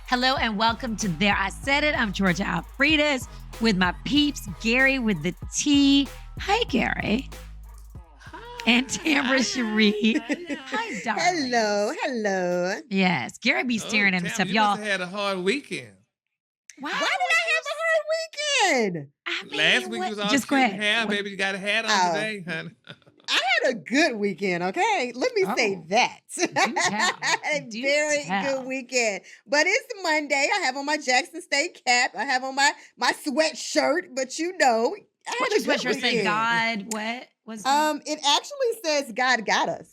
Hello and welcome to There I Said It. I'm Georgia Alfredas with my peeps, Gary with the T. Hi, Gary. Hi. And Tamara Cherie. Hi, darling. Hello. Yes, Gary be staring at himself, You y'all. must have had a hard weekend. Why did I have a hard weekend? I mean, Last week you was all just go shooting ahead. hair, baby. You got a hat on today, honey. I had a good weekend, okay? Let me say that. Do Very tell. good weekend. But it's Monday. I have on my Jackson State cap. I have on my sweatshirt, but you know, I What's had your a good sweatshirt say? weekend. God, what was that? It actually says God got us.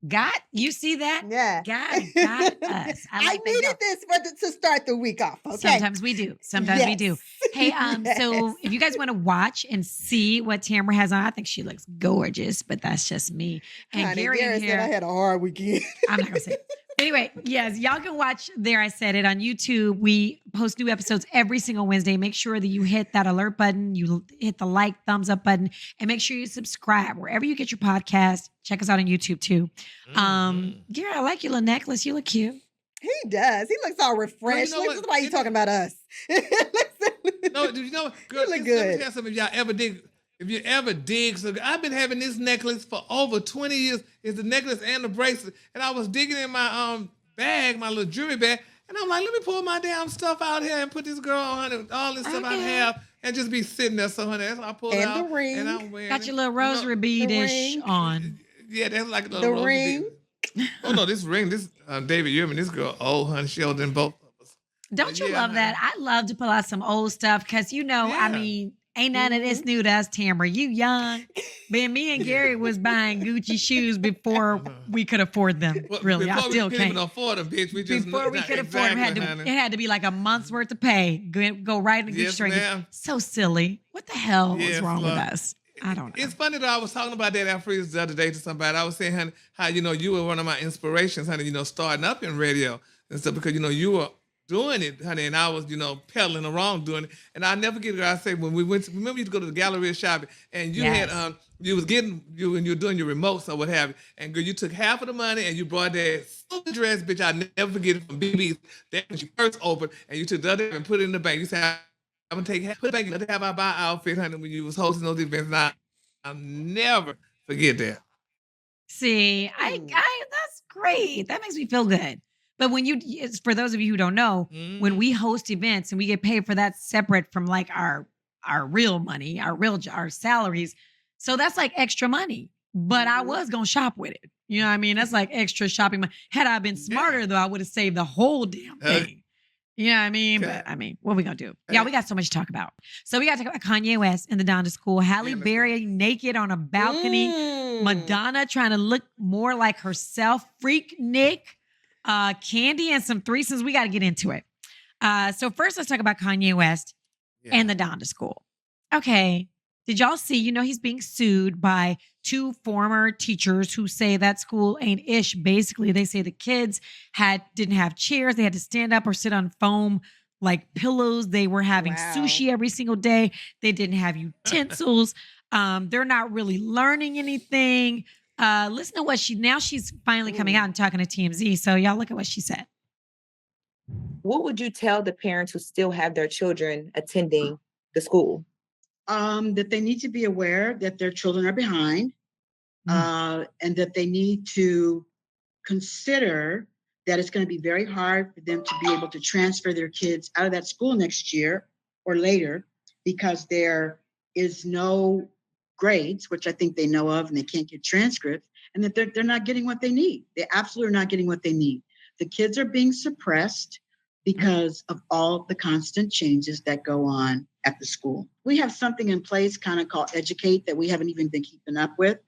God, you see that? Yeah. God got us. I like that, needed y'all. this to start the week off, okay? Sometimes we do. Sometimes we do. Hey, so Yes. if you guys want to watch and see what Tamara has on, I think she looks gorgeous, but that's just me. And Honey, Gary in said I here, had a hard weekend. I'm not gonna say it. But anyway, yes, y'all can watch There I Said It on YouTube. We post new episodes every single Wednesday. Make sure that you hit that alert button, you hit the like, thumbs up button, and make sure you subscribe wherever you get your podcast. Check us out on YouTube too. Gary, I like your little necklace. You look cute. He does. He looks all refreshed. know This what? is why you talking about us. No, do you know what? Girl, look let me good. tell you something. If you ever dig, so I've been having this necklace for over 20 years. It's the necklace and the bracelet. And I was digging in my bag, my little jewelry bag, and I'm like, let me pull my damn stuff out here and put this girl on and all this stuff I have and just be sitting there. So honey, that's what I pulled And out. the ring. And I'm wearing Got your little rosary bead-ish ring. on. Yeah, that's like a The little rosy ring. bead. Oh no, this ring, this David Yearman, this girl, oh honey, she older than both of us. Don't you Yeah, love that? I love to pull out some old stuff because, I Yeah. mean, ain't none of this new to us, Tamara. You young. Man, me and Gary was buying Gucci shoes before we could afford them. Well, Really, I before still we couldn't can't. even afford them, bitch. We just Before we could afford them, honey. it had to be like a month's worth of pay. Go right in the Gucci Yes, store. ma'am. So silly. What the hell is Yes, wrong with Lord. us? I don't know. It's funny that I was talking about that Alfredo the other day to somebody. I was saying, honey, how you were one of my inspirations, honey. Starting up in radio and stuff because you were doing it, honey, and I was pedaling around doing it. And I never get it. I say when we went, remember you used to go to the Galleria shopping, and you Yes. had you was getting when you were doing your remotes or what have you, and girl, you took half of the money and you brought that super dress, bitch. I never forget it from BB's. That when she first opened, and you took the other and put it in the bank. You said, I'm gonna take put it back and let have I buy outfit, honey, when you was hosting those events. And I'll never forget that. See, I that's great. That makes me feel good. But when it's for those of you who don't know, when we host events and we get paid for that separate from like our real money, our salaries. So that's like extra money. But I was gonna shop with it. You know what I mean? That's like extra shopping money. Had I been smarter though, I would have saved the whole damn thing. You know what I mean? Okay. But I mean, what are we gonna do? Yeah, we got so much to talk about. So we got to talk about Kanye West in the Donda School, Halle Berry naked on a balcony, Madonna trying to look more like herself, Freak Nick, Kandi, and some threesomes. We got to get into it. So first, let's talk about Kanye West and the Donda School. Okay. Did y'all see, he's being sued by two former teachers who say that school ain't ish. Basically, they say the kids didn't have chairs. They had to stand up or sit on foam like pillows. They were having sushi every single day. They didn't have utensils. They're not really learning anything. Listen to what she's finally coming out and talking to TMZ. So y'all look at what she said. What would you tell the parents who still have their children attending the school? That they need to be aware that their children are behind, and that they need to consider that it's going to be very hard for them to be able to transfer their kids out of that school next year or later because there is no grades, which I think they know of, and they can't get transcripts, and that they're not getting what they need. They absolutely are not getting what they need. The kids are being suppressed because of all the constant changes that go on at the school. We have something in place kind of called Educate that we haven't even been keeping up with.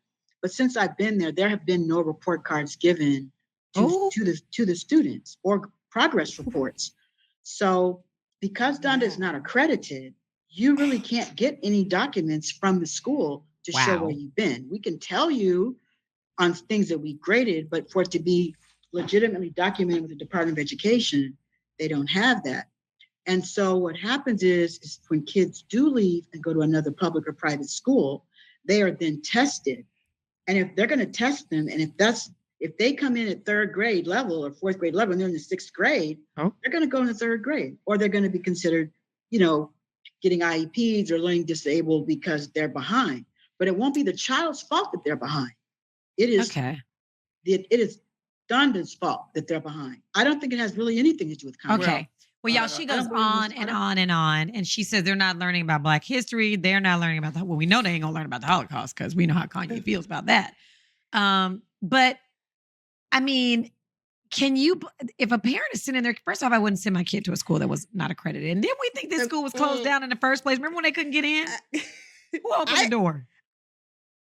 But since I've been there have been no report cards given to the students or progress reports. So because Donda is not accredited, you really can't get any documents from the school to show where you've been. We can tell you on things that we graded, but for it to be legitimately documented with the Department of Education, they don't have that. And so what happens is when kids do leave and go to another public or private school, they are then tested. And if they're going to test them, and if If they come in at third grade level or fourth grade level and they're in the sixth grade, they're going to go in the third grade, or they're going to be considered, getting IEPs or learning disabled because they're behind. But it won't be the child's fault that they're behind. It is it is Donda's fault that they're behind. I don't think it has really anything to do with Kanye. Okay. Well, y'all, she goes on and on and on. And she says they're not learning about Black history. They're not learning about well, we know they ain't going to learn about the Holocaust because we know how Kanye feels about that. But, I mean, if a parent is sitting there, first off, I wouldn't send my kid to a school that was not accredited. And didn't we think this school was closed down in the first place? Remember when they couldn't get in? Who opened the door?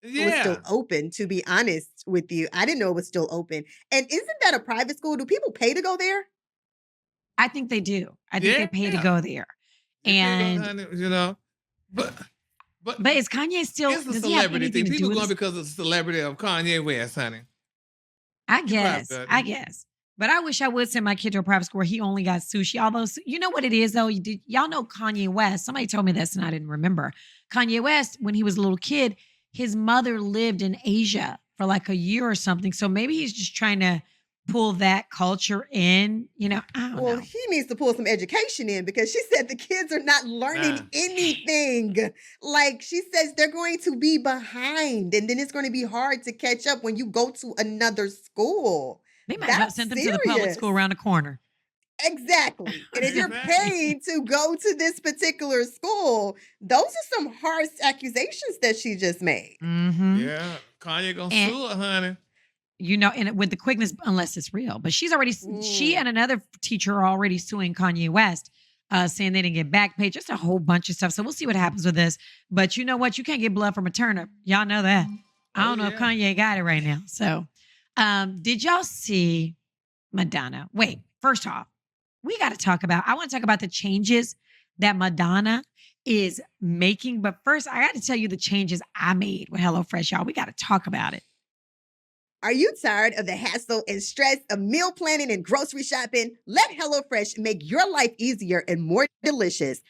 It was still open, to be honest with you. I didn't know it was still open. And isn't that a private school? Do people pay to go there? I think they do. I think they pay to go there. And but is Kanye still? It's a celebrity thing. People going because of the celebrity of Kanye West, honey. I guess. But I wish I would send my kid to a private school where he only got sushi. Although, you know what it is, though? Y'all know Kanye West. Somebody told me this and I didn't remember. Kanye West, when he was a little kid, his mother lived in Asia for like a year or something. So maybe he's just trying to pull that culture in. I don't know. He needs to pull some education in because she said the kids are not learning anything. Like she says, they're going to be behind and then it's going to be hard to catch up when you go to another school. They might have sent them to the public school around the corner. Exactly. And if you're paying to go to this particular school, those are some harsh accusations that she just made. Mm-hmm. Yeah. Kanye gonna sue her, honey. And with the quickness, unless it's real. But she and another teacher are already suing Kanye West, saying they didn't get back pay, just a whole bunch of stuff. So we'll see what happens with this. But you know what? You can't get blood from a turnip. Y'all know that. I don't know if Kanye got it right now. So did y'all see Madonna? Wait, first off, I want to talk about the changes that Madonna is making. But first, I got to tell you the changes I made with HelloFresh, y'all. We got to talk about it. Are you tired of the hassle and stress of meal planning and grocery shopping? Let HelloFresh make your life easier and more delicious.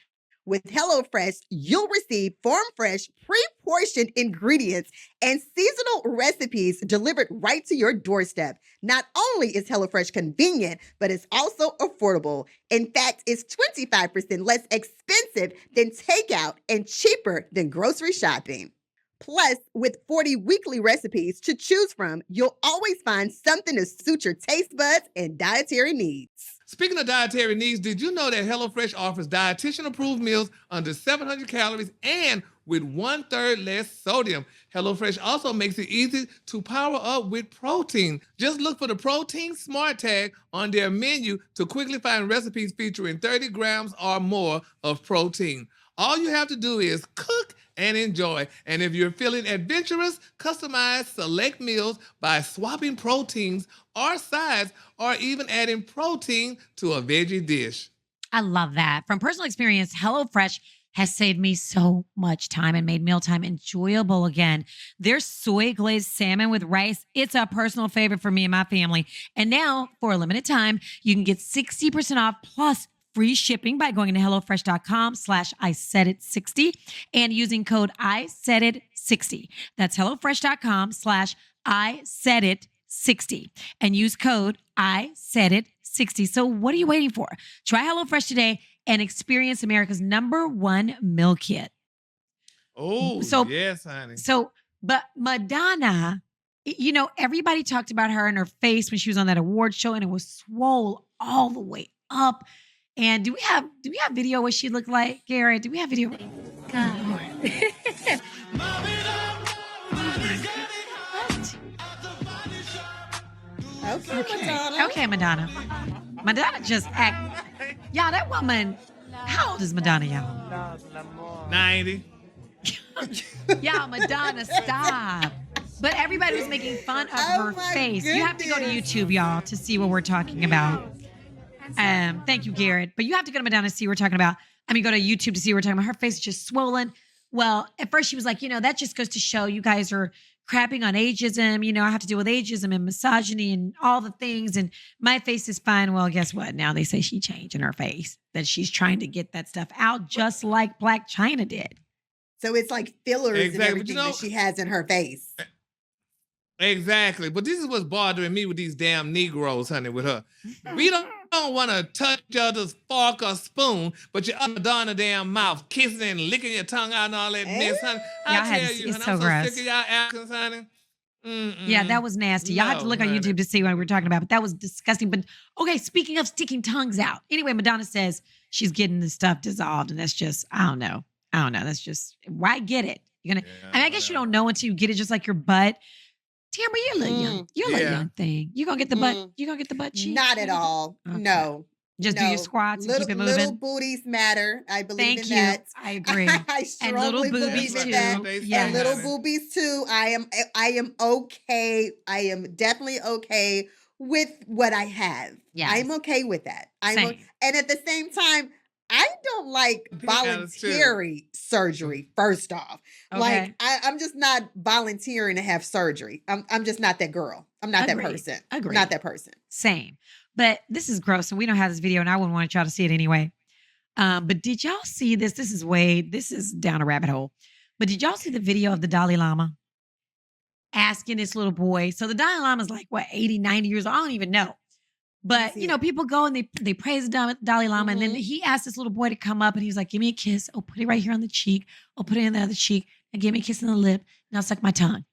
With HelloFresh, you'll receive farm-fresh, pre-portioned ingredients and seasonal recipes delivered right to your doorstep. Not only is HelloFresh convenient, but it's also affordable. In fact, it's 25% less expensive than takeout and cheaper than grocery shopping. Plus, with 40 weekly recipes to choose from, you'll always find something to suit your taste buds and dietary needs. Speaking of dietary needs, did you know that HelloFresh offers dietitian-approved meals under 700 calories and with 1/3 less sodium? HelloFresh also makes it easy to power up with protein. Just look for the Protein Smart tag on their menu to quickly find recipes featuring 30 grams or more of protein. All you have to do is cook and enjoy. And if you're feeling adventurous, customize select meals by swapping proteins or sides or even adding protein to a veggie dish. I love that. From personal experience, HelloFresh has saved me so much time and made mealtime enjoyable again. Their soy glazed salmon with rice, it's a personal favorite for me and my family. And now, for a limited time, you can get 60% off plus free shipping by going to HelloFresh.com/ISaidIt60 and using code ISaidIt60. That's HelloFresh.com/ISaidIt60 and use code ISaidIt60. So what are you waiting for? Try HelloFresh today and experience America's #1 meal kit. Oh, yes, honey. But Madonna, everybody talked about her and her face when she was on that award show and it was swole all the way up. And do we have video what she looked like, Garrett? Do we have video? Okay, Madonna. Madonna just act. Y'all, that woman, how old is Madonna, y'all? 90. Y'all, Madonna, stop. But everybody was making fun of her face. Goodness. You have to go to YouTube, y'all, to see what we're talking about. Thank you, Garrett. But you have to go to Madonna to see what we're talking about. Go to YouTube to see what we're talking about. Her face is just swollen. Well, at first she was like, that just goes to show you guys are crapping on ageism. I have to deal with ageism and misogyny and all the things. And my face is fine. Well, guess what? Now they say she changed in her face, that she's trying to get that stuff out just like Black China did. So it's like fillers and everything that she has in her face. Exactly. But this is what's bothering me with these damn Negroes, honey, with her. We don't want to touch each other's fork or spoon, but you're under Donna damn mouth, kissing and licking your tongue out and all that mess, honey. Y'all I had tell to you, see- it's honey, so I'm so gross. sick of y'all actions, honey. Yeah, that was nasty. Y'all have to No, look on honey. YouTube to see what we're talking about, but that was disgusting. But okay, speaking of sticking tongues out. Anyway, Madonna says she's getting the stuff dissolved, and that's just, I don't know. That's just, why get it? You're gonna, I mean, I guess you don't know until you get it, just like your butt. Tamara, you're a little young. You're a little young thing. You gonna get the butt? You gonna get the butt cheek? Not at all. Okay. No. Just do your squats and keep it moving. Little booties matter. I believe Thank in you. that. I agree. I And little strongly boobies believe in too. that. Yeah. And little boobies too. I am okay. I am definitely okay with what I have. Yes. I'm okay with that. Same. And at the same time, I don't like voluntary surgery, first off. Okay. Like I'm just not volunteering to have surgery. I'm just not that girl. I'm not that Agreed. person. Agreed. Not that person. Same. But this is gross, and we don't have this video, and I wouldn't want y'all to see it anyway. But did y'all see this? This is down a rabbit hole. But did y'all see the video of the Dalai Lama asking this little boy? So the Dalai Lama is like, what, 80, 90 years old? I don't even know. But, see you know, people go and they praise the Dalai Lama. And then he asked this little boy to come up, and he's like, give me a kiss. Oh, put it right here on the cheek. Oh, put it in the other cheek. And give me a kiss on the lip. Now suck my tongue.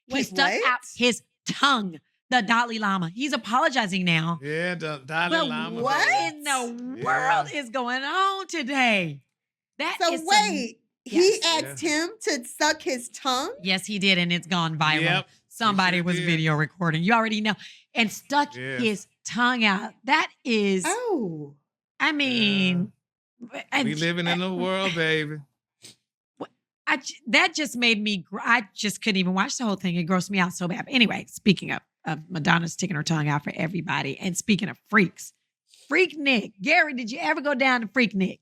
He Wait, stuck what? out his tongue. The Dalai Lama. He's apologizing now. Yeah, the Dalai But Lama. what in the world is going on today? That So is some- wait, he Yes. asked him to suck his tongue? Yes, he did, and it's gone viral. Yep, Somebody sure was did. video recording. You already know. And stuck Yes. his tongue out. That is, Oh. I mean, We living in a world, baby. that just made me, I just couldn't even watch the whole thing. It grossed me out so bad. But anyway, speaking of Madonna sticking her tongue out for everybody, and speaking of freaks, Freak Nick. Gary, did you ever go down to Freak Nick?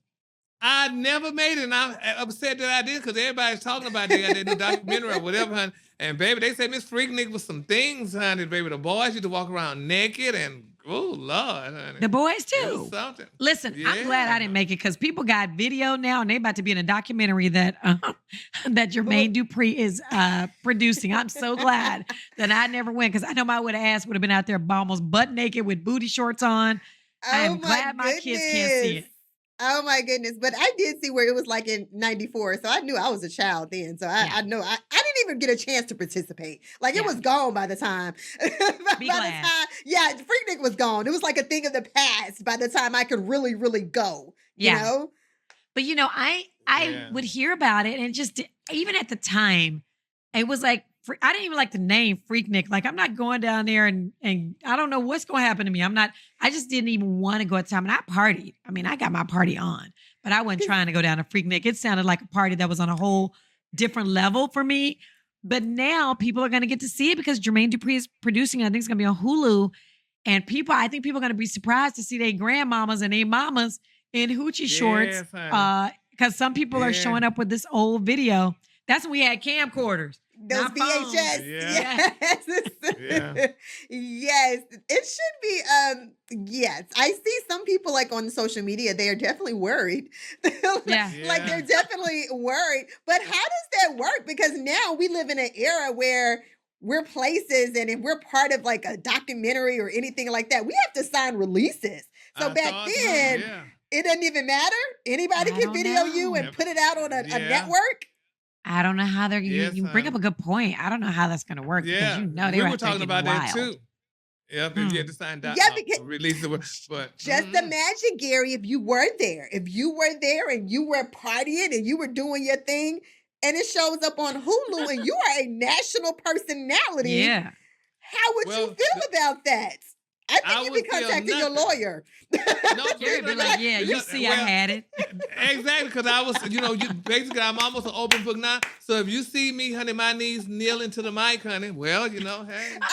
I never made it, and I'm upset that I did because everybody's talking about they got that new documentary or whatever, honey. And baby, they say Miss Freaknik was some things, honey. Baby, the boys used to walk around naked, and oh Lord, honey, The boys it too. was something. Listen, I'm Yeah. glad I didn't make it because people got video now, and they about to be in a documentary that that Jermaine Dupri is producing. I'm so glad that I never went because I know my ass would have been out there almost butt naked with booty shorts on. I am glad my kids can't see it. Oh my goodness. But I did see where it was like in 94. So I knew I was a child then. So I know I didn't even get a chance to participate. Like it Yeah. was gone by the time. Be glad. Yeah, Freaknik was gone. It was like a thing of the past by the time I could really, really go. Yeah. You know? But you know, I Yeah. would hear about it, and just even at the time, it was like I didn't even like the name Freaknik. Like I'm not going down there and I don't know what's going to happen to me. I just didn't even want to go at the time. And I partied. I mean, I got my party on, but I wasn't trying to go down to Freaknik. It sounded like a party that was on a whole different level for me. But now people are going to get to see it because Jermaine Dupri is producing it. I think it's going to be on Hulu. And I think people are going to be surprised to see their grandmamas and their mamas in hoochie shorts. Yes, honey. Because some people are Yeah. showing up with this old video. That's when we had camcorders. Those Not phones. VHS. Yeah. Yes. Yeah. Yes. It should be yes. I see some people like on social media, they are definitely worried. Yeah. Like they're definitely worried. But how does that work? Because now we live in an era where we're places, and if we're part of like a documentary or anything like that, we have to sign releases. So I back thought so, then, yeah. it doesn't even matter. Anybody I can don't video know. you and Yep. put it out on a Yeah. network. I don't know how they're Yes, you bring up a good point. I don't know how that's going to work Yeah, because you know they we were were talking about wild. that too. Yep, if you had to sign down, Yeah, because- release it, but Just imagine, Gary, if you were there. If you were there and you were partying and you were doing your thing, and it shows up on Hulu and you are a national personality. Yeah. How would you Well, feel about that? I think I you'd be would feel contacting your nothing. lawyer. No, Gary be like, yeah, you see I had it. Exactly, because I was, basically, I'm almost an open book now. So if you see me, honey, my knees kneeling to the mic, honey, well, hey. Oh my God.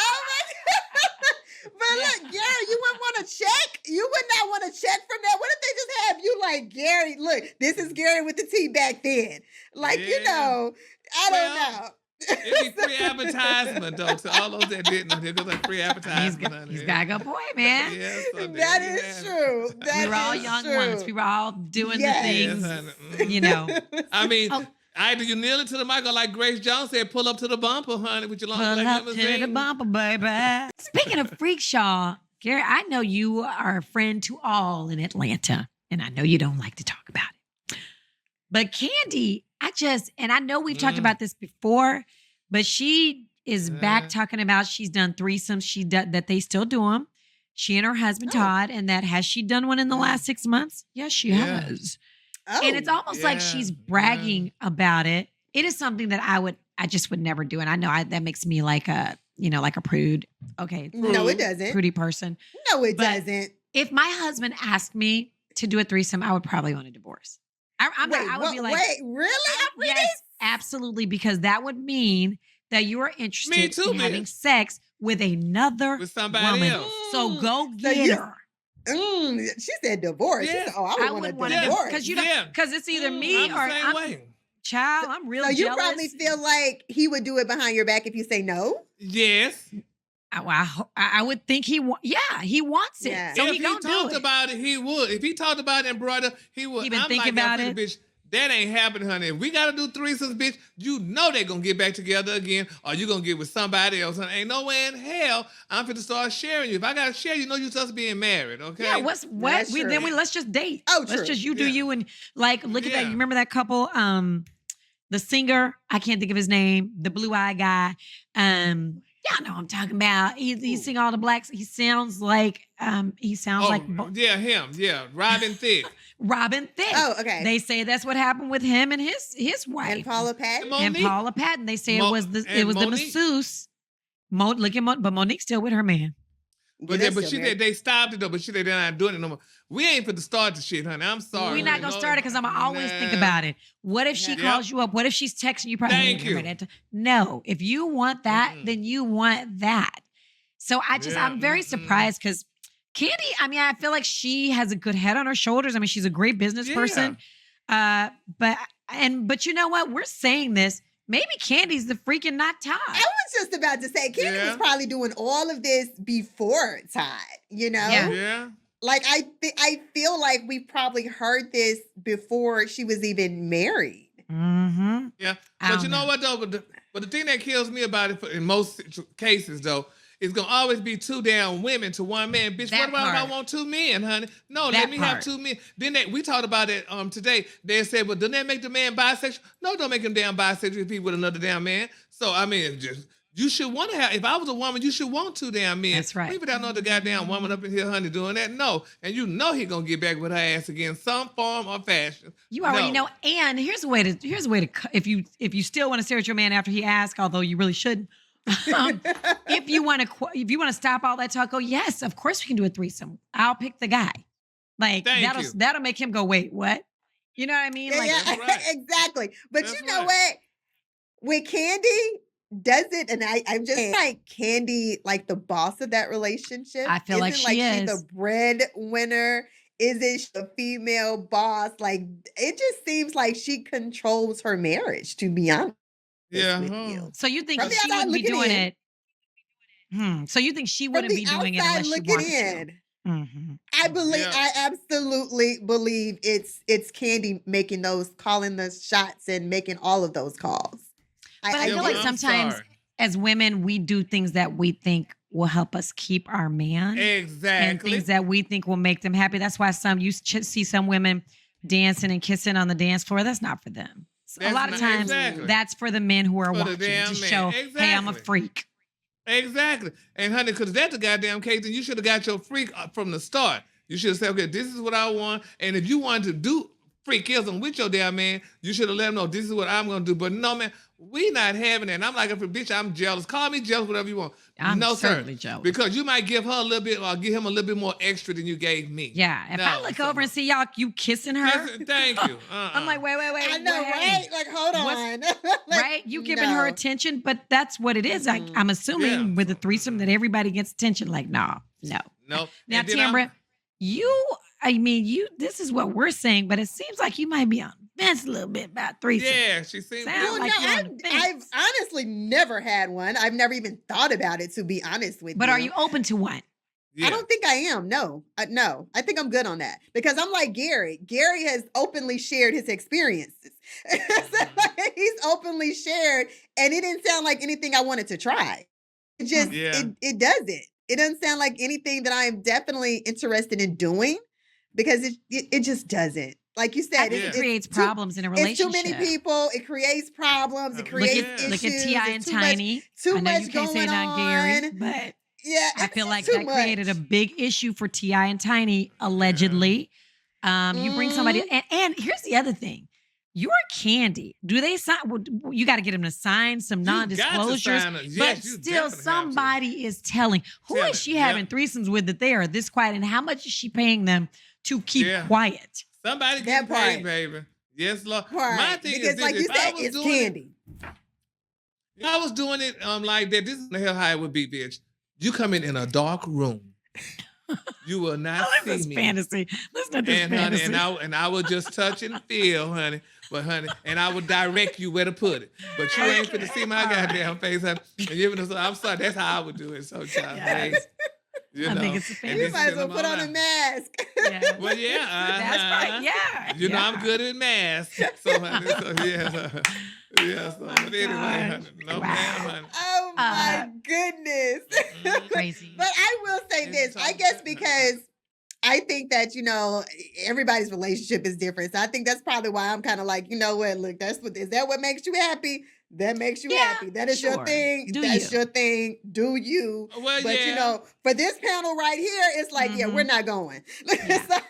But look, Gary, you wouldn't want to check? You would not want to check from that. What if they just have you like, Gary, look, this is Gary with the T back then. Like, Yeah. I don't know. It'd be free advertisement, though, to all those that didn't. There goes like free advertisement. honey. He's got a good point, man. Yes, so That there you is have it. true. That We were all is young true. ones. We were all doing Yes. the Yes, things, honey. Mhm. you know. I mean, Oh. Either you kneel it to the mic or like Grace Jones said, pull up to the bumper, honey, with your long Pull black up to limousine. the bumper, baby. Speaking of Freakshaw, Gary, I know you are a friend to all in Atlanta, and I know you don't like to talk about it. But Kandi, and I know we've talked about this before, but she is back talking about she's done threesomes. That they still do them. She and her husband Todd, and that has she done one in the last 6 months? Yes, she has. Oh, And it's almost like she's bragging about it. It is something that I just would never do. And I know that makes me like a prude. Okay. no, it doesn't. Prudy person. No, it But doesn't. If my husband asked me to do a threesome, I would probably want a divorce. I would be like, wait, really? yes, absolutely. Because that would mean that you are interested too, in having bitch. sex with another With somebody woman. else. So go get you- her. She said divorce. She Yeah. said, oh, I would want want to a divorce. because Yeah. because it's either me I'm or the same way. child. I'm real So you jealous. probably feel like he would do it behind your back if you say no? Yes. I would think he wants it. Yeah. So if he gonna do talked it. about it, he would. If he talked about it and brought it, he would. He been I'm thinking like, about that it. Bitch, that ain't happening, honey. If we gotta do threesomes, bitch, you know they gonna get back together again, or you gonna get with somebody else. Honey. Ain't no way in hell I'm finna start sharing you. If I gotta share, you know you supposed being married, okay? Yeah, what? That's true. Let's just date. Oh, let's true. just you do Yeah. you and like look at that. Yeah. You remember that couple? The singer, I can't think of his name, the blue-eyed guy. Y'all know what I'm talking about. He sing all the blacks. He sounds like yeah, him, yeah, Robin Thicke. Robin Thicke. Oh, okay. They say that's what happened with him and his wife. And Paula Patton? And Monique. Paula Patton. They say Mo- it was the and the Monique. masseuse. But Monique's still with her man. But that's she still said they stopped it though. But they're not doing it no more. We ain't finna start the shit, honey. I'm sorry. We're not gonna start it because I'm always think about it. What if she Yeah. calls you up? What if she's texting you? Probably Thank you. No, if you want that, Mm-mm. then you want that. So I'm very surprised because Kandi. I mean, I feel like she has a good head on her shoulders. I mean, she's a great business person. But you know what? We're saying this. Maybe Candy's the freaking not Todd. I was just about to say, Kandi Yeah. was probably doing all of this before Todd, you know? Yeah. Yeah. Like, I feel like we probably heard this before she was even married. Mm-hmm. Yeah, I but don't you know know. what though? But the thing that kills me about it in most cases though, it's gonna always be two damn women to one man. Bitch, That what about if I part. want two men, honey? No, That let me have part. two men. Then we talked about it today. They said, well, doesn't that make the man bisexual? No, don't make him damn bisexual if he with another damn man. So I mean, you should want to have. If I was a woman, you should want two damn men. That's right. Leave it out no other goddamn woman up in here, honey, doing that. No, and you know he gonna get back with her ass again, some form or fashion. You already No. know. And here's a way to if you still want to stare at your man after he asks, although you really shouldn't. If you want to stop all that talk, go, yes, of course we can do a threesome. I'll pick the guy. Like Thank you. that'll make him go, wait, what? You know what I mean? Yeah, Like, yeah, That's right. exactly. But That's you know right. what? With Kandi, does it, and I'm just like Kandi, like the boss of that relationship. I feel like Isn't, she she's is. the breadwinner. Isn't she the female boss? Like it just seems like she controls her marriage. To be honest, Yeah. with huh. you. So you think From the she outside wouldn't be looking doing in. it? So you think she From wouldn't the be doing it outside unless she looking wanted to? in, Mhm. I believe, Yeah. I absolutely believe it's Kandi making those, calling the shots and making all of those calls. But I Yeah, feel but like I'm sometimes sorry. as women, we do things that we think will help us keep our man. And Exactly. things that we think will make them happy. That's why see some women dancing and kissing on the dance floor. That's not for them. So a That's lot of not- times, exactly. that's for the men who are For the watching to damn man. show, hey, I'm a Exactly. freak. Exactly. And honey, because that's the goddamn case, then you should have got your freak from the start. You should have said, okay, this is what I want. And if you wanted to do freakism with your damn man, you should have let him know this is what I'm going to do. But no, man, we not having that. And I'm like, bitch, I'm jealous. Call me jealous, whatever you want. I'm no, certainly sir. jealous. Because you might give her a little bit or give him a little bit more extra than you gave me. Yeah. If I No, look so- over and see y'all, you kissing her, Listen, thank you. I'm like, wait. I know, wait. right? Like, hold What's- on. Like, Right? You giving her no. attention, but that's what it is. I'm assuming Yeah. with a threesome that everybody gets attention. Like, no. No. Now, And then I'm- Tambra, this is what we're saying, but it seems like you might be on the fence a little bit about threesome. Yeah, she seems Sound Well, like no, you're on the I've fence. honestly never had one. I've never even thought about it, to be honest with But you. are you open to one? Yeah. I don't think I am. No, no. I think I'm good on that because I'm like Gary. Gary has openly shared his experiences. He's openly shared, and it didn't sound like anything I wanted to try. It just it doesn't. It doesn't sound like anything that I am definitely interested in doing because it just doesn't. Like you I said, think it creates problems in a it's too relationship. many people. It creates problems. It creates issues. Look at T.I. and It's Tiny. Too I know much you can't say going non Gary, on. but Yeah, I feel like too that created a big issue for T.I. and Tiny, allegedly. You bring somebody, and here's the other thing. You're Kandi. Do they sign? You got to get them to sign some non-disclosures. But still, somebody is telling. Who is she having threesomes with that they are this quiet? And how much is she paying them to keep quiet? Somebody get paid, baby. Yes, Lord. My thing because is like you said, it's Kandi. If I was doing it like that, this is the hell how it would be, bitch. You come in a dark room. You will not see me. Fantasy. Listen to this fantasy. Honey, and I will just touch and feel, honey. But honey, and I will direct you where to put it. But you ain't finna see my goddamn face, honey. And you know, so I'm sorry. That's how I would do it sometimes. Yes. You I know, think it's a fantasy. You might as well put on a mask. Yeah. Well, yeah. That's right. Yeah. You know, I'm good at masks. So, honey, yeah. So, but anyway, honey, no ma'am, honey. Oh my goodness. Crazy. But I will say this. I guess because I think that, you know, everybody's relationship is different. So I think that's probably why I'm kind of like, you know what, look, is that what makes you happy? That makes you happy. That is your thing. That's your thing. Do you? Well, but you know, for this panel right here, it's like, we're not going. It's like,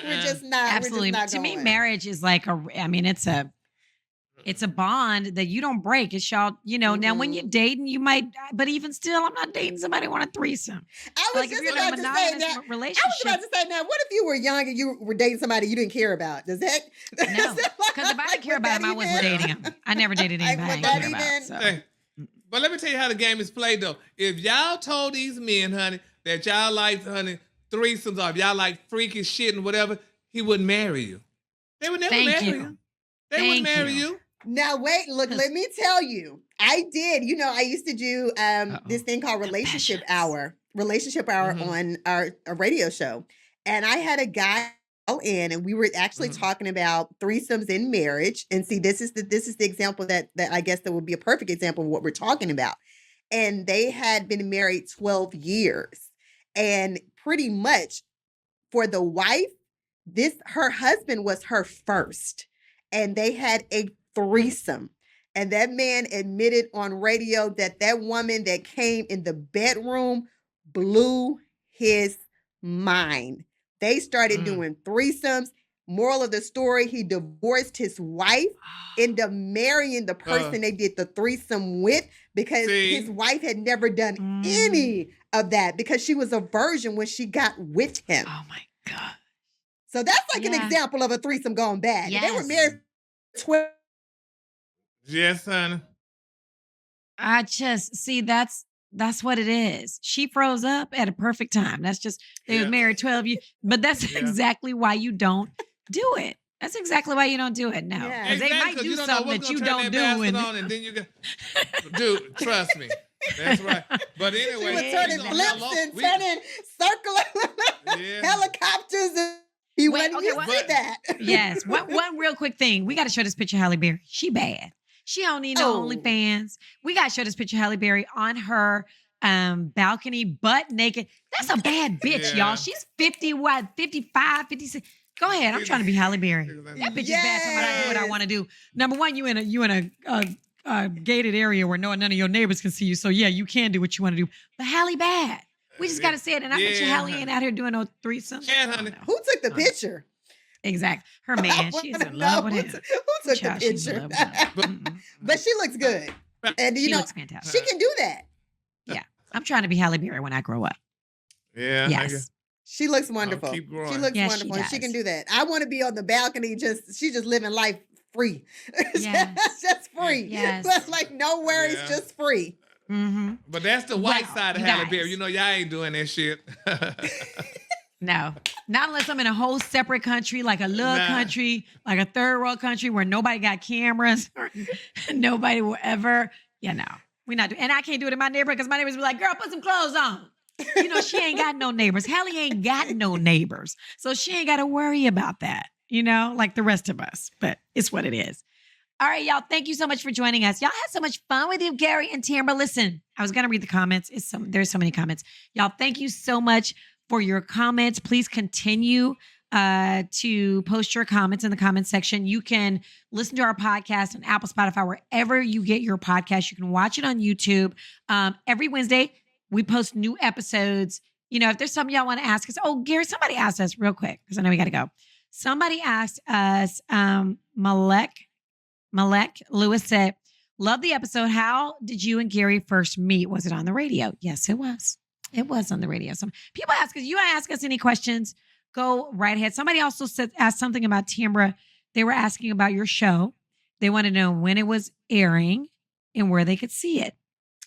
we're just not. Absolutely. We're just not to going. me, marriage is like it's a bond that you don't break. It's y'all, you know, now when you're dating, you might, but even still, I'm not dating somebody who want a threesome. I was just about to say that. Relationship, I was about to say, now, what if you were young and you were dating somebody you didn't care about? Does that? No, because if I didn't care about him, I wasn't dating him. I never dated anybody I didn't care about. So. Hey, but let me tell you how the game is played, though. If y'all told these men, honey, that y'all like, honey, threesomes, or if y'all like freaky shit and whatever, he wouldn't marry you. They would never marry you. They wouldn't marry you. Now, wait, look, let me tell you. I did. You know, I used to do this thing called Relationship Hour on a radio show. And I had a guy in and we were actually talking about threesomes in marriage. And see, this is the example that I guess that would be a perfect example of what we're talking about. And they had been married 12 years. And pretty much for the wife, her husband was her first. And they had a threesome. And that man admitted on radio that woman that came in the bedroom blew his mind. They started doing threesomes. Moral of the story, he divorced his wife, ended up marrying the person they did the threesome with because his wife had never done any of that because she was a virgin when she got with him. Oh my God. So that's like an example of a threesome gone bad. Yes. They were married 12. Yes, honey. I just see that's what it is. She froze up at a perfect time. That's just they were married 12 years, but that's exactly why you don't do it. That's exactly why you don't do it now. Yeah. Because they might do something that you don't do. And then you can, dude, trust me. That's right. But anyway, she was turning flips and turning circular helicopters. And he wasn't used to that. Yes. One real quick thing. We got to show this picture of Halle Berry. She bad. She don't need no OnlyFans. We got to show this picture of Halle Berry on her balcony, butt naked. That's a bad bitch, y'all. She's 55, 56. Go ahead. I'm trying to be Halle Berry. That bitch is bad. So I do what I want to do. Number one, you in a gated area where none of your neighbors can see you. So yeah, you can do what you want to do. But Halle bad. We just got to say it. And I bet you Halle ain't out here doing no threesomes. Yeah, honey. Who took the picture? Exactly. Her man. She's in love with him. Who took the picture? But she looks good. And you she know, looks fantastic. She can do that. Yeah. I'm trying to be Halle Berry when I grow up. Yeah. Yes. She looks wonderful. Keep growing. She looks wonderful. She can do that. I want to be on the balcony. She's just living life free. Yes. Just free. Yes. But like no worries, just free. Mm-hmm. But that's the white side of Halle Berry. You know, y'all ain't doing that shit. No, not unless I'm in a whole separate country, like a little country, like a third world country where nobody got cameras, nobody will ever, we're not doing. And I can't do it in my neighborhood because my neighbors be like, "Girl, put some clothes on." You know, she ain't got no neighbors. Halle ain't got no neighbors. So she ain't got to worry about that, you know, like the rest of us. But it's what it is. All right, y'all. Thank you so much for joining us. Y'all had so much fun with you, Gary and Tamara. Listen, I was going to read the comments. There's so many comments. Y'all, thank you so much for your comments. Please continue to post your comments in the comments section. You can listen to our podcast on Apple, Spotify, wherever you get your podcast. You can watch it on YouTube. Every Wednesday, we post new episodes. You know, if there's something y'all want to ask us. Oh, Gary, somebody asked us real quick because I know we got to go. Somebody asked us, Malek Lewis said, love the episode. How did you and Gary first meet? Was it on the radio? Yes, it was. It was on the radio. Some people ask us, you want to ask us any questions? Go right ahead. Somebody also asked something about Tamara. They were asking about your show. They want to know when it was airing and where they could see it.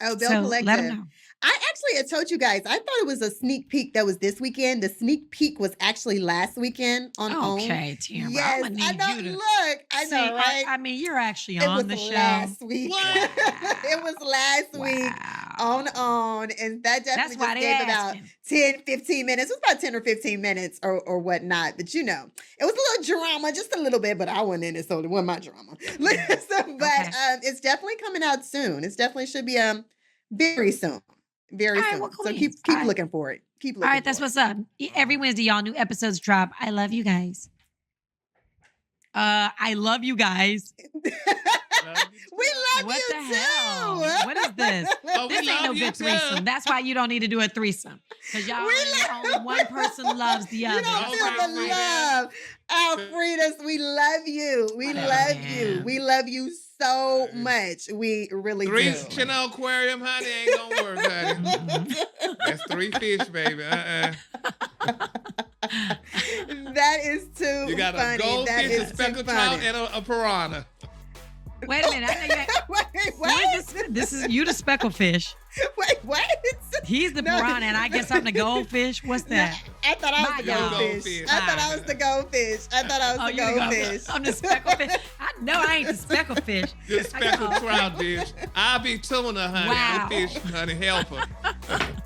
Oh, Bill So Collective. let them know. I actually had told you guys, I thought it was a sneak peek that was this weekend. The sneak peek was actually last weekend on OWN. Okay, Tamara. Yes, I'm I gonna know. need you to Look, I see, know, right? I mean, you're actually It was on the show. last week. What? It was last week on OWN. And that That's definitely why just they gave about asking. 10, 15 minutes. It was about 10 or 15 minutes or whatnot. But you know, it was a little drama, just a little bit, but I wasn't in it, so it wasn't my drama. Listen, but Okay. it's definitely coming out soon. It's definitely should be very soon. Very All right, soon. well, cool So beans. keep All right. looking for it. Keep looking All right, that's for it. what's up. Every Wednesday, y'all, new episodes drop. I love you guys. I love you guys. We love What you the too. hell? What is this? Oh, we This ain't no love you good too. threesome. That's why you don't need to do a threesome. Because y'all We only one person loves the other. You don't All feel right, the Frida. love. Alfredas, we love you. We Whatever, love you. man. We love you so much. We really Three do. Chanel aquarium, honey, ain't gonna work, honey. Mhm. That's 3 fish, baby. That is too You got a funny. That goldfish, is a too speckled trout, funny. and a piranha. Wait a minute. I know you. Wait, Who what? is this is you the specklefish. Wait, what? He's the No. piranha, and I guess I'm the goldfish. What's that? I thought I was My the God. goldfish. Goldfish. I thought I was the goldfish. I thought I was the you the goldfish. I'm the speckled I know I ain't the speckled fish. You're a speckled trout, bitch. I'll be tuna, honey. Wow. I'm fish, honey. Help her.